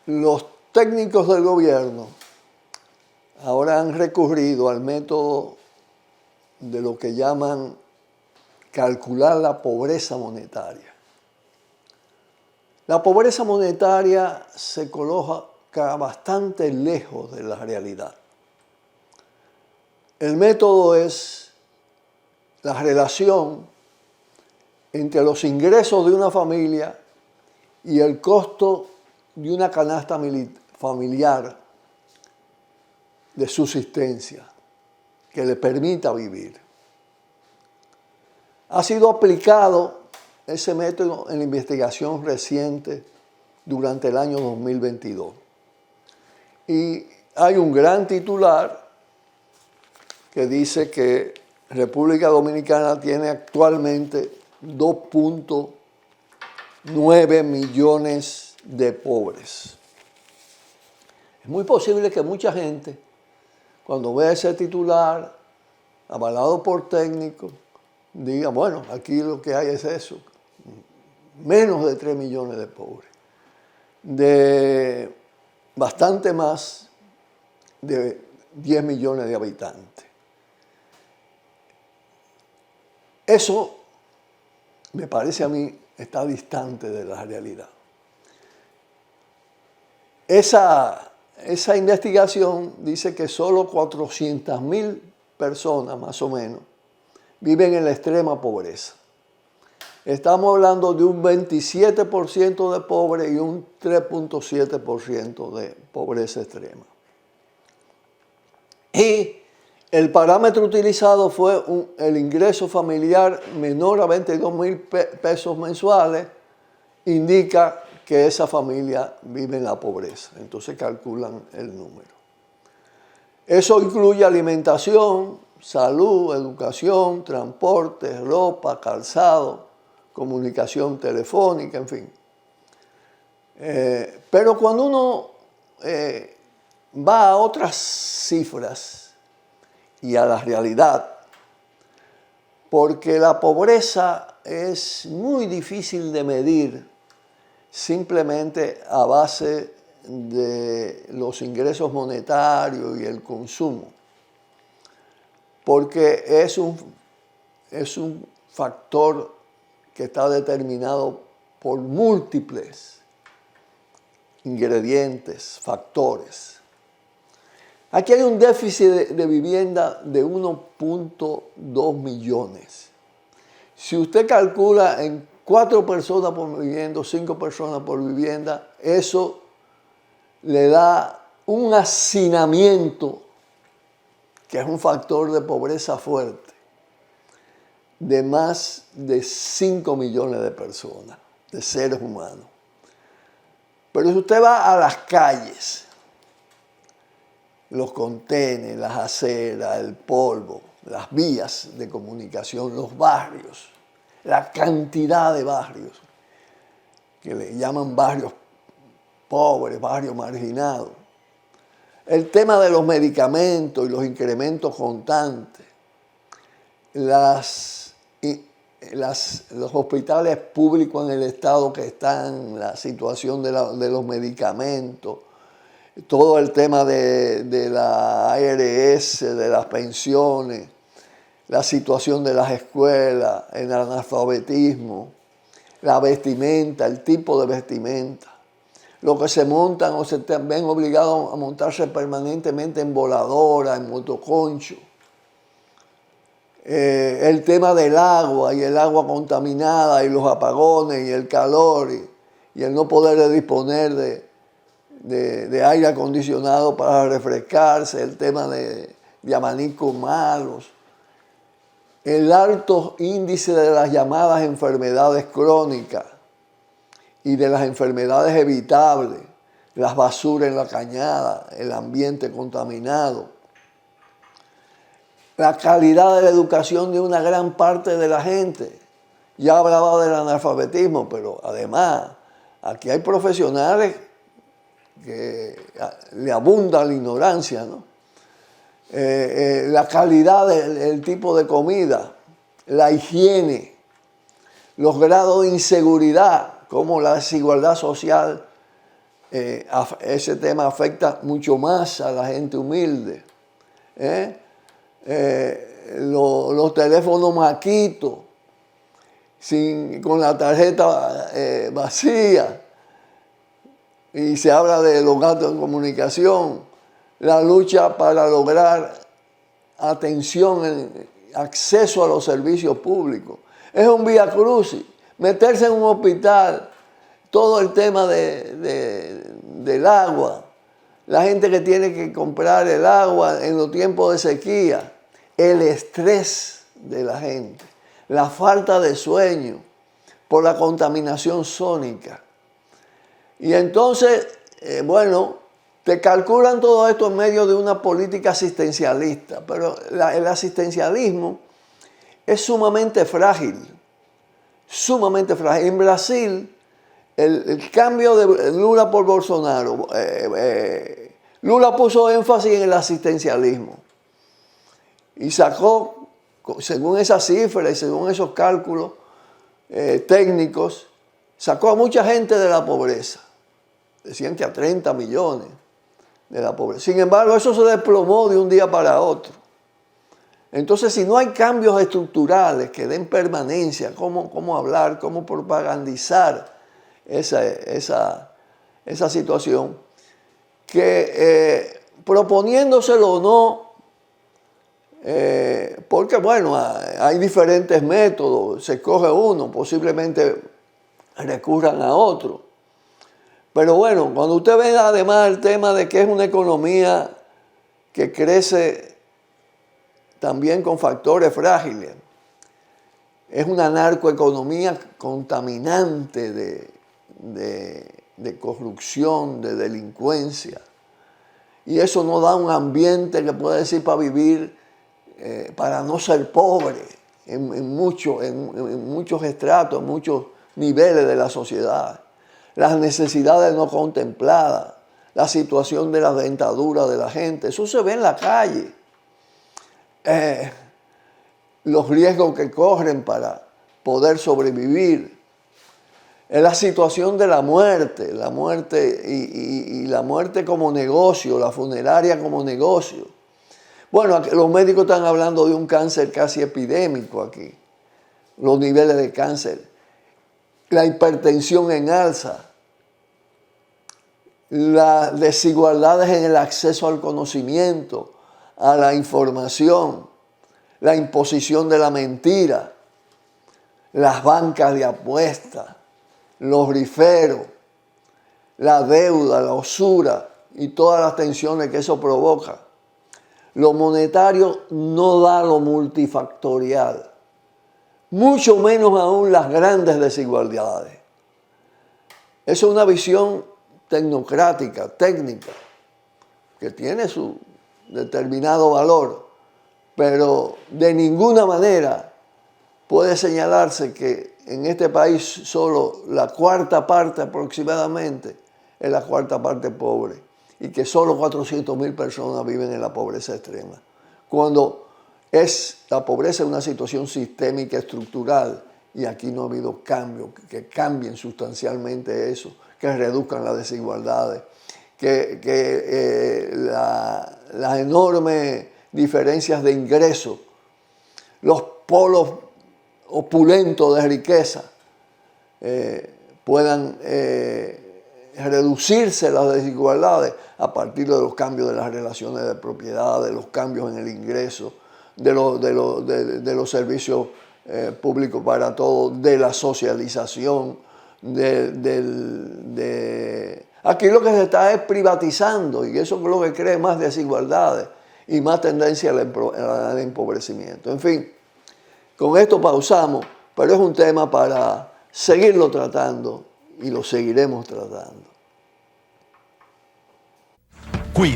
Los técnicos del gobierno ahora han recurrido al método de lo que llaman calcular la pobreza monetaria. La pobreza monetaria se coloca bastante lejos de la realidad. El método es la relación entre los ingresos de una familia y el costo de una canasta familiar de subsistencia que le permita vivir. Ha sido aplicado ese método en la investigación reciente durante el año 2022. Y hay un gran titular que dice que República Dominicana tiene actualmente 2.9 millones de pobres. Es muy posible que mucha gente, cuando vea ese titular, avalado por técnicos, diga, bueno, aquí lo que hay es eso, menos de 3 millones de pobres, de bastante más de 10 millones de habitantes. Eso, me parece a mí, está distante de la realidad. Esa investigación dice que solo 400.000 personas, más o menos, viven en la extrema pobreza. Estamos hablando de un 27% de pobres y un 3.7% de pobreza extrema. Y el parámetro utilizado fue el ingreso familiar menor a 22.000 pesos mensuales, indica que esa familia vive en la pobreza. Entonces calculan el número. Eso incluye alimentación, salud, educación, transporte, ropa, calzado, comunicación telefónica, en fin. Pero cuando uno va a otras cifras y a la realidad, porque la pobreza es muy difícil de medir simplemente a base de los ingresos monetarios y el consumo, porque es un factor que está determinado por múltiples ingredientes, factores. Aquí hay un déficit de vivienda de 1.2 millones. Si usted calcula en 4 personas por vivienda, 5 personas por vivienda, eso le da un hacinamiento, que es un factor de pobreza fuerte, de más de 5 millones de personas, de seres humanos. Pero si usted va a las calles, los contenes, las aceras, el polvo, las vías de comunicación, los barrios, la cantidad de barrios, que le llaman barrios pobres, barrios marginados, el tema de los medicamentos y los incrementos constantes, los hospitales públicos en el estado que están, la situación de los medicamentos, todo el tema de la ARS, de las pensiones, la situación de las escuelas, el analfabetismo, la vestimenta, el tipo de vestimenta, lo que se montan o se ven obligados a montarse permanentemente en voladora, en motoconcho, el tema del agua y el agua contaminada y los apagones y el calor y el no poder disponer de aire acondicionado para refrescarse, el tema de abanicos malos, el alto índice de las llamadas enfermedades crónicas y de las enfermedades evitables, las basuras en la cañada, el ambiente contaminado, la calidad de la educación de una gran parte de la gente. Ya hablaba del analfabetismo, pero además aquí hay profesionales que le abunda la ignorancia, ¿no? La calidad del tipo de comida, la higiene, los grados de inseguridad, como la desigualdad social ese tema afecta mucho más a la gente humilde. Los teléfonos maquitos, con la tarjeta vacía, y se habla de los gastos en comunicación, la lucha para lograr atención, acceso a los servicios públicos. Es un viacrucis. Meterse en un hospital, todo el tema del agua, la gente que tiene que comprar el agua en los tiempos de sequía, el estrés de la gente, la falta de sueño por la contaminación sónica. Y entonces, te calculan todo esto en medio de una política asistencialista, pero el asistencialismo es sumamente frágil, sumamente frágil. En Brasil, el cambio de Lula por Bolsonaro, Lula puso énfasis en el asistencialismo y sacó, según esas cifras y según esos cálculos técnicos, sacó a mucha gente de la pobreza. Decían que a 30 millones de la pobreza. Sin embargo, eso se desplomó de un día para otro. Entonces, si no hay cambios estructurales que den permanencia, cómo hablar, cómo propagandizar esa situación, que proponiéndoselo o no, porque hay diferentes métodos, se escoge uno, posiblemente recurran a otro. Pero cuando usted ve además el tema de que es una economía que crece también con factores frágiles, es una narcoeconomía contaminante de corrupción, de delincuencia, y eso no da un ambiente que pueda decir para vivir, para no ser pobre en muchos estratos, en muchos niveles de la sociedad. Las necesidades no contempladas, la situación de la dentadura de la gente, eso se ve en la calle. Los riesgos que corren para poder sobrevivir, la situación de la muerte y la muerte como negocio, la funeraria como negocio. Los médicos están hablando de un cáncer casi epidémico aquí, los niveles de cáncer, la hipertensión en alza, las desigualdades en el acceso al conocimiento, a la información, la imposición de la mentira, las bancas de apuestas, los riferos, la deuda, la usura y todas las tensiones que eso provoca. Lo monetario no da lo multifactorial, mucho menos aún las grandes desigualdades. Eso es una visión tecnocrática, técnica, que tiene su determinado valor, pero de ninguna manera puede señalarse que en este país solo la cuarta parte aproximadamente es la cuarta parte pobre y que solo 400,000 personas viven en la pobreza extrema, cuando la pobreza es una situación sistémica estructural y aquí no ha habido cambios que cambien sustancialmente eso, que reduzcan las desigualdades, que las enormes diferencias de ingresos, los polos opulentos de riqueza puedan reducirse las desigualdades a partir de los cambios de las relaciones de propiedad, de los cambios en el ingreso, de los servicios públicos para todos, de la socialización, aquí lo que se está es privatizando y eso es lo que crea más desigualdades y más tendencia al empobrecimiento. En fin, con esto pausamos, pero es un tema para seguirlo tratando y lo seguiremos tratando.